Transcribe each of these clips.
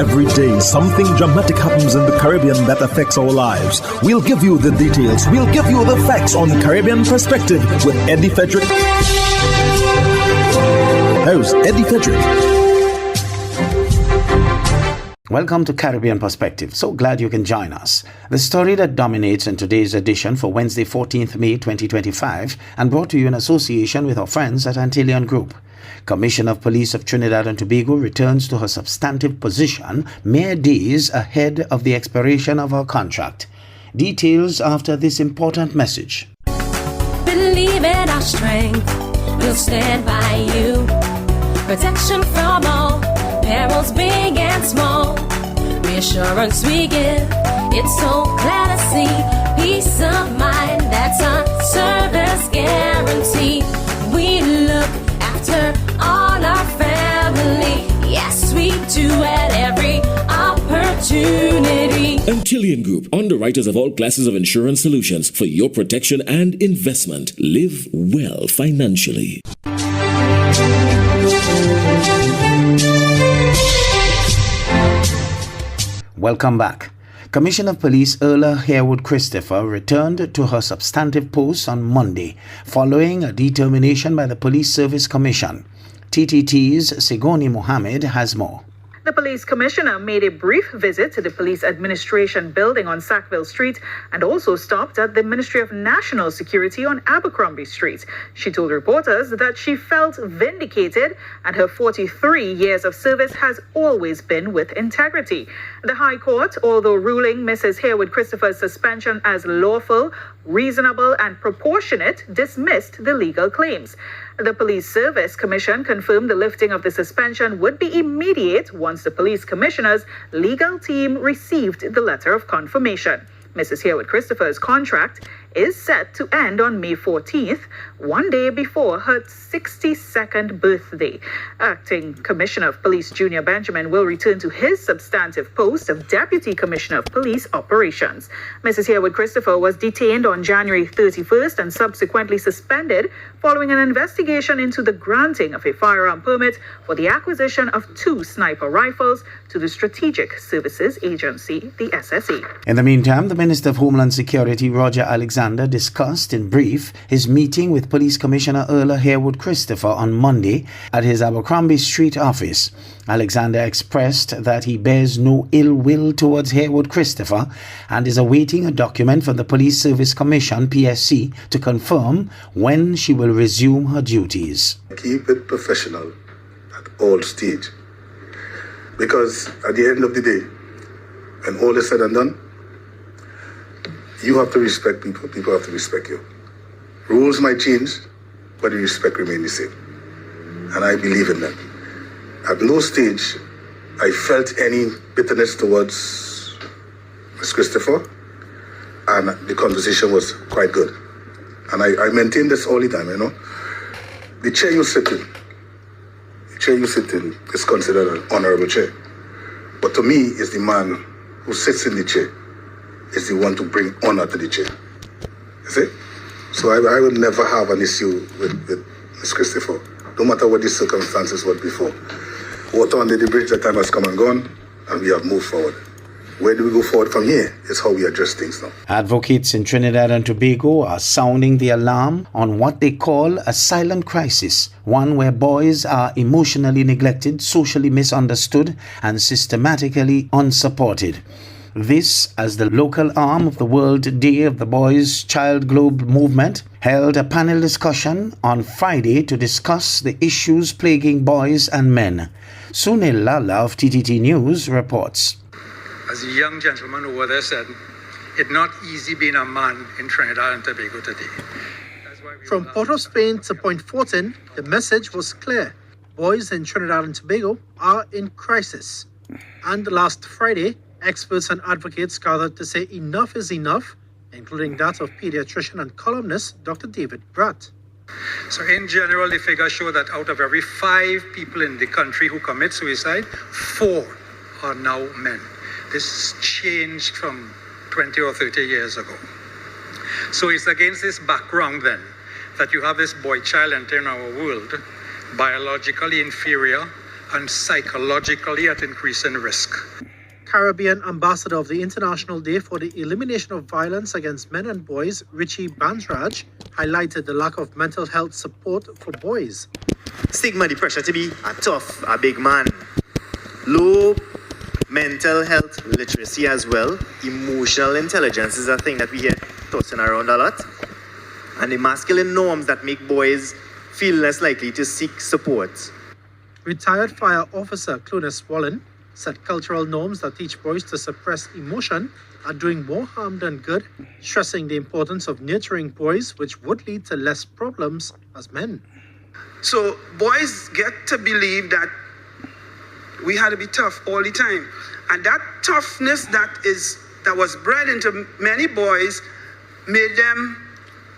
Every day, something dramatic happens in the Caribbean that affects our lives. We'll give you the details. We'll give you the facts on Caribbean Perspective with Eddie Frederick. Here's Eddie Frederick. Welcome to Caribbean Perspective. So glad you can join us. The story that dominates in today's edition for Wednesday, 14th May 2025, and brought to you in association with our friends at Antillean Group. Commissioner of Police of Trinidad and Tobago returns to her substantive position mere days ahead of the expiration of her contract. Details after this important message. Believe in our strength, we'll stand by you. Protection from all perils big and small. Reassurance we give, it's so clear to see. Peace of mind, that's a service guarantee. We look after all our family. Yes, we do at every opportunity. Antillean Group, underwriters of all classes of insurance solutions for your protection and investment. Live well financially. Welcome back. Commissioner of Police Herwood Christopher returned to her substantive post on Monday following a determination by the Police Service Commission. TTT's Sigoni Mohammed has more. The police commissioner made a brief visit to the police administration building on Sackville Street and also stopped at the Ministry of National Security on Abercrombie Street. She told reporters that she felt vindicated and her 43 years of service has always been with integrity. The High Court, although ruling Mrs. Herwood Christopher's suspension as lawful, reasonable and proportionate, dismissed the legal claims. The Police Service Commission confirmed the lifting of the suspension would be immediate once the police commissioner's legal team received the letter of confirmation. Mrs. Herwood Christopher's contract is set to end on May 14th, one day before her 62nd birthday. Acting Commissioner of Police Junior Benjamin will return to his substantive post of Deputy Commissioner of Police Operations. Mrs. Herwood Christopher was detained on January 31st and subsequently suspended following an investigation into the granting of a firearm permit for the acquisition of 2 sniper rifles to the Strategic Services Agency, the SSA. In the meantime, the Minister of Homeland Security, Roger Alexander, discussed in brief his meeting with Police Commissioner Herwood Christopher on Monday at his Abercrombie Street office. Alexander expressed that he bears no ill will towards Herwood Christopher and is awaiting a document from the Police Service Commission, PSC, to confirm when she will resume her duties. Keep it professional at all stage, because at the end of the day, when all is said and done, you have to respect people, people have to respect you. Rules might change, but the respect remains the same. And I believe in that. At no stage, I felt any bitterness towards Ms. Christopher, and the conversation was quite good. And I maintain this all the time, you know. The chair you sit in, is considered an honorable chair. But to me, is the man who sits in the chair is the one to bring honor to the chair. You see? So I would never have an issue with Ms. Christopher, no matter what the circumstances were before. Water under the bridge, that time has come and gone, and we have moved forward. Where do we go forward from here? It's how we address things now. Advocates in Trinidad and Tobago are sounding the alarm on what they call a silent crisis, one where boys are emotionally neglected, socially misunderstood, and systematically unsupported. This, as the local arm of the World Day of the Boys Child Globe movement held a panel discussion on Friday to discuss the issues plaguing boys and men. Sunil Lala of TTT News reports. As a young gentleman over there said, it's not easy being a man in Trinidad and Tobago today. From Port of Spain to Point Fortin, the message was clear. Boys in Trinidad and Tobago are in crisis. And last Friday, experts and advocates gathered to say enough is enough, including that of pediatrician and columnist Dr. David Bratt. So in general, the figures show that out of every 5 people in the country who commit suicide, 4 are now men. This changed from 20 or 30 years ago. So it's against this background then that you have this boy child entering our world, biologically inferior and psychologically at increasing risk. Caribbean Ambassador of the International Day for the Elimination of Violence Against Men and Boys, Richie Bansraj, highlighted the lack of mental health support for boys. Stigma, the pressure to be a tough, a big man. Low mental health literacy as well. Emotional intelligence is a thing that we hear tossing around a lot. And the masculine norms that make boys feel less likely to seek support. Retired fire officer Clunas Wallen said cultural norms that teach boys to suppress emotion are doing more harm than good, stressing the importance of nurturing boys, which would lead to less problems as men. So boys get to believe that we had to be tough all the time. And that toughness that was bred into many boys made them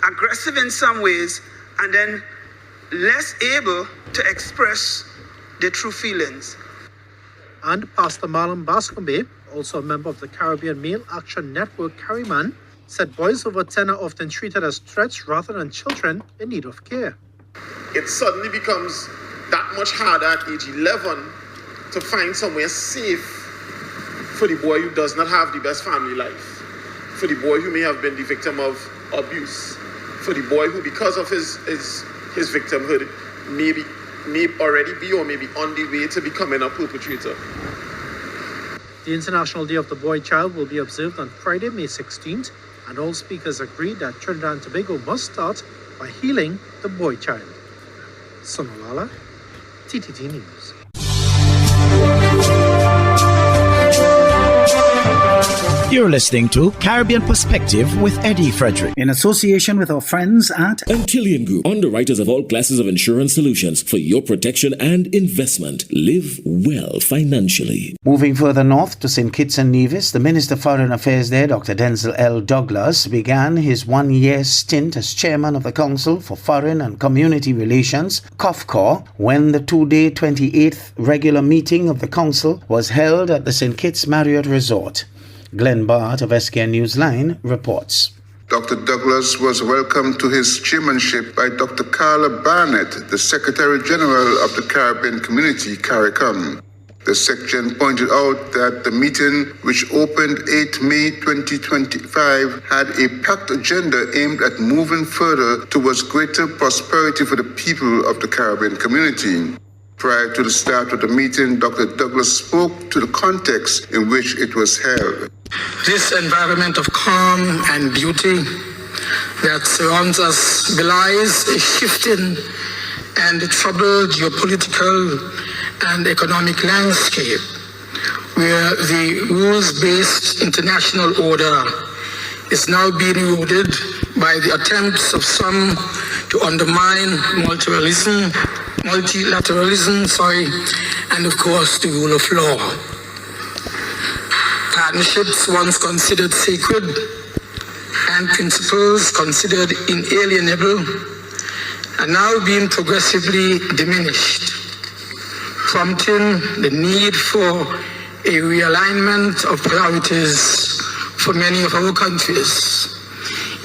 aggressive in some ways and then less able to express their true feelings. And Pastor Marlon Bascombe, also a member of the Caribbean Male Action Network Carryman, said boys over 10 are often treated as threats rather than children in need of care. It suddenly becomes that much harder at age 11 to find somewhere safe for the boy who does not have the best family life, for the boy who may have been the victim of abuse, for the boy who, because of his victimhood, may already be or may be on the way to becoming a perpetrator. The International Day of the Boy Child will be observed on Friday, May 16th, and all speakers agreed that Trinidad and Tobago must start by healing the boy child. Sonolala, TTT News. You're listening to Caribbean Perspective with Eddie Frederick, in association with our friends at Antillian Group, underwriters of all classes of insurance solutions for your protection and investment. Live well financially. Moving further north to St. Kitts and Nevis, the Minister for Foreign Affairs there, Dr. Denzel L. Douglas, began his one-year stint as chairman of the Council for Foreign and Community Relations, COFCOR, when the two-day 28th regular meeting of the Council was held at the St. Kitts Marriott Resort. Glenn Bart of SKN Newsline reports. Dr. Douglas was welcomed to his chairmanship by Dr. Carla Barnett, the Secretary General of the Caribbean Community, CARICOM. The section pointed out that the meeting, which opened 8 May 2025, had a packed agenda aimed at moving further towards greater prosperity for the people of the Caribbean community. Prior to the start of the meeting, Dr. Douglas spoke to the context in which it was held. This environment of calm and beauty that surrounds us belies a shifting and troubled geopolitical and economic landscape where the rules-based international order is now being eroded by the attempts of some to undermine multilateralism, and of course the rule of law. Partnerships once considered sacred and principles considered inalienable are now being progressively diminished, prompting the need for a realignment of priorities for many of our countries,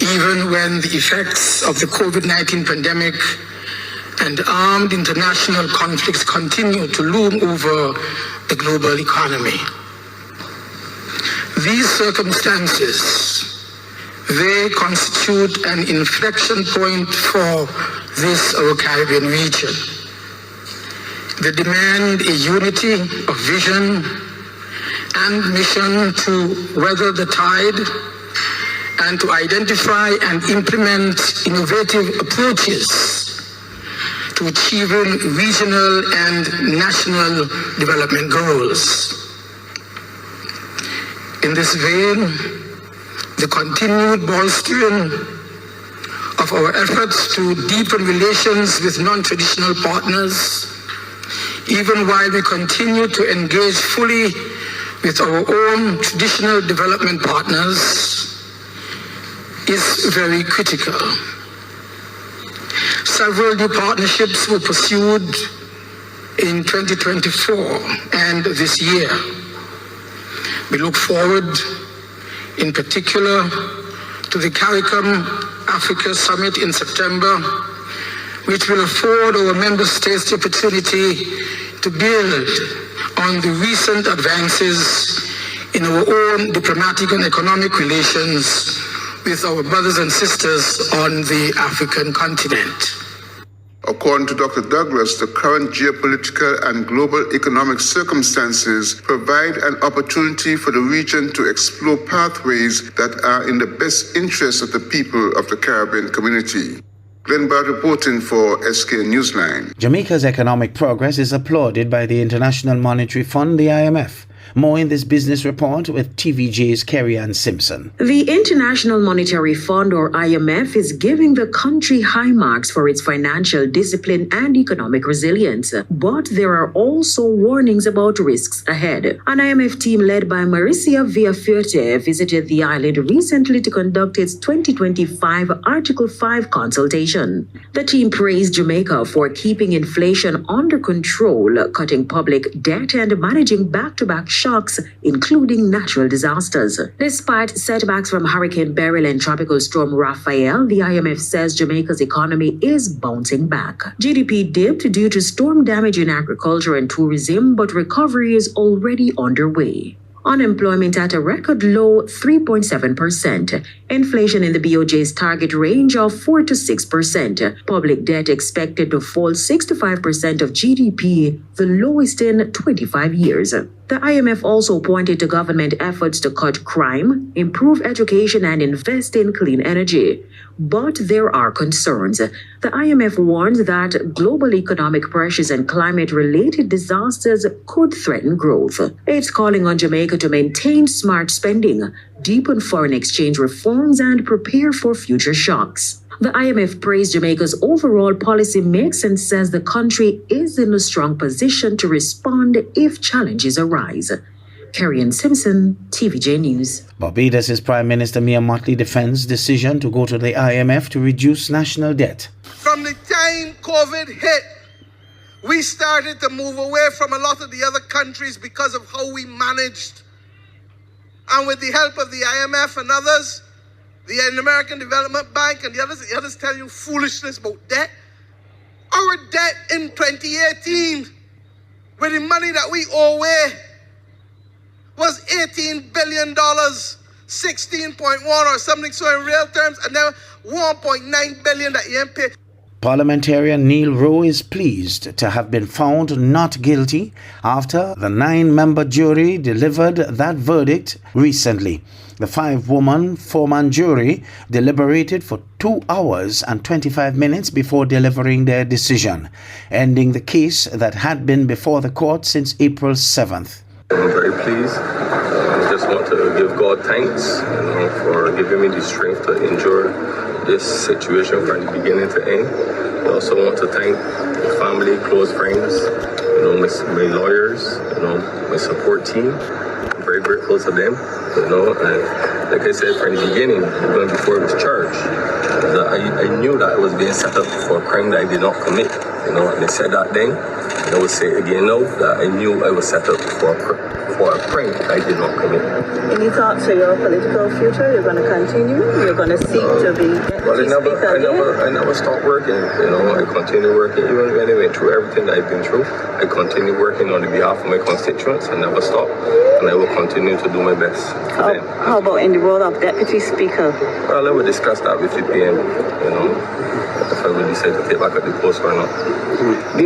even when the effects of the COVID-19 pandemic and armed international conflicts continue to loom over the global economy. These circumstances, they constitute an inflection point for this our Caribbean region. They demand a unity of vision and mission to weather the tide and to identify and implement innovative approaches to achieving regional and national development goals. In this vein, the continued bolstering of our efforts to deepen relations with non-traditional partners, even while we continue to engage fully with our own traditional development partners, is very critical. Several new partnerships were pursued in 2024 and this year. We look forward, in particular, to the CARICOM Africa Summit in September, which will afford our member states the opportunity to build on the recent advances in our own diplomatic and economic relations with our brothers and sisters on the African continent. According to Dr. Douglas, the current geopolitical and global economic circumstances provide an opportunity for the region to explore pathways that are in the best interest of the people of the Caribbean community. Glenn Bard reporting for SK Newsline. Jamaica's economic progress is applauded by the International Monetary Fund, the IMF. More in this business report with TVJ's Kerry-Ann Simpson. The International Monetary Fund, or IMF, is giving the country high marks for its financial discipline and economic resilience. But there are also warnings about risks ahead. An IMF team led by Maricia Villafuerte visited the island recently to conduct its 2025 Article 5 consultation. The team praised Jamaica for keeping inflation under control, cutting public debt, and managing back-to-back shocks, including natural disasters. Despite setbacks from Hurricane Beryl and Tropical Storm Raphael, the IMF says Jamaica's economy is bouncing back. GDP dipped due to storm damage in agriculture and tourism, but recovery is already underway. Unemployment at a record low 3.7%. Inflation in the BOJ's target range of 4 to 6%. Public debt expected to fall 65% of GDP, the lowest in 25 years. The IMF also pointed to government efforts to cut crime, improve education, and invest in clean energy. But there are concerns. The IMF warns that global economic pressures and climate-related disasters could threaten growth. It's calling on Jamaica to maintain smart spending, deepen foreign exchange reforms, and prepare for future shocks. The IMF praised Jamaica's overall policy mix and says the country is in a strong position to respond if challenges arise. Kerry-Ann Simpson, TVJ News. Barbados' Prime Minister Mia Mottley defends decision to go to the IMF to reduce national debt. From the time COVID hit, we started to move away from a lot of the other countries because of how we managed. And with the help of the IMF and others, the American Development Bank and the others tell you foolishness about debt. Our debt in 2018, with the money that we owe away, was $18 billion, 16.1 or something, so in real terms, and now 1.9 billion that you pay. Parliamentarian Neil Rowe is pleased to have been found not guilty after the 9-member jury delivered that verdict recently. The 5-woman four-man jury deliberated for 2 hours and 25 minutes before delivering their decision, ending the case that had been before the court since April 7th. I'm very pleased. I just want to give God thanks, for giving me the strength to endure this situation from the beginning to end. I also want to thank my family, close friends, my lawyers, my support team. I'm very grateful to them, and like I said from the beginning, even before it was charged, that I knew that I was being set up for a crime that I did not commit, and I said that then, and I would say it again now, that I knew I was set up for a crime that I did not commit. Any thoughts of your political future? You're going to continue? You're going to seek to be deputy speaker again? I never stopped working, I continue working, even when I went through everything that I've been through. I continue working on the behalf of my constituents. I never stop, and I will continue to do my best for them. How about in the role of deputy speaker? Well, I will discuss that with the PM, if I will decide to take back at the post or not.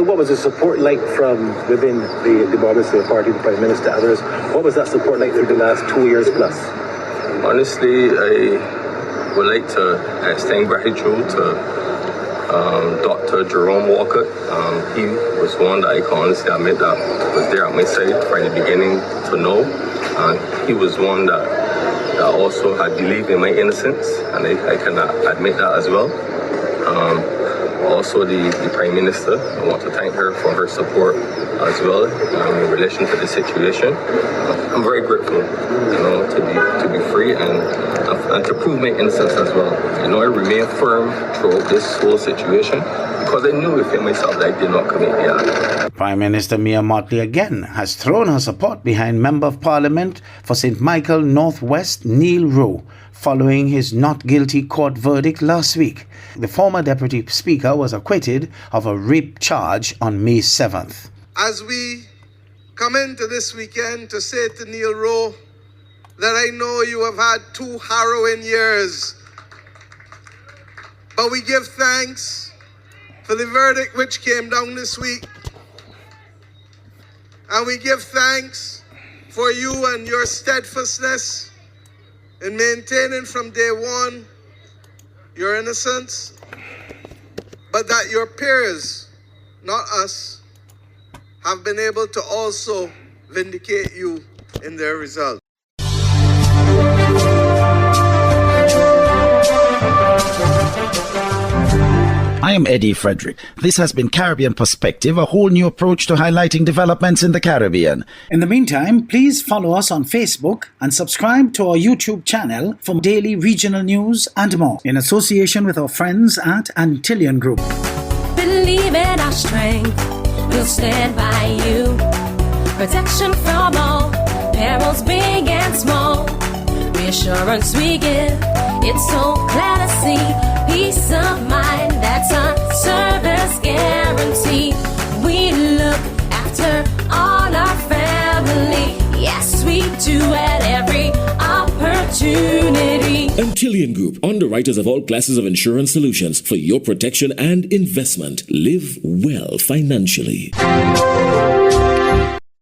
What was the support like from within the Barbados Party, the Prime Minister, others? What was that support like through the last 2 years plus? Honestly, I would like to extend gratitude to Dr. Jerome Walker. He was one that I can honestly admit that was there at my side from the beginning to know. He was one that also had believed in my innocence, and I can admit that as well. Also, the Prime Minister, I want to thank her for her support as well in relation to the situation. I'm very grateful, to be free and to prove my innocence as well. I remain firm throughout this whole situation because I knew within myself that I did not commit the act. Prime Minister Mia Mottley again has thrown her support behind Member of Parliament for St. Michael Northwest Neil Rowe, following his not guilty court verdict last week. The former Deputy Speaker was acquitted of a rape charge on May 7th. as we come into this weekend to say to Neil Rowe that I know you have had 2 harrowing years, but we give thanks for the verdict which came down this week, and we give thanks for you and your steadfastness in maintaining from day one your innocence, but that your peers, not us, have been able to also vindicate you in their result. I am Eddie Frederick. This has been Caribbean Perspective, a whole new approach to highlighting developments in the Caribbean. In the meantime, please follow us on Facebook and subscribe to our YouTube channel for daily regional news and more, in association with our friends at Antillian Group. Believe in our strength, we'll stand by you. Protection from all perils, big and small. Reassurance we give, it's so clear to see. Peace of mind, that's a service guarantee. We look after all our family. Yes, we do at every opportunity. Antillian Group, underwriters of all classes of insurance solutions for your protection and investment. Live well financially.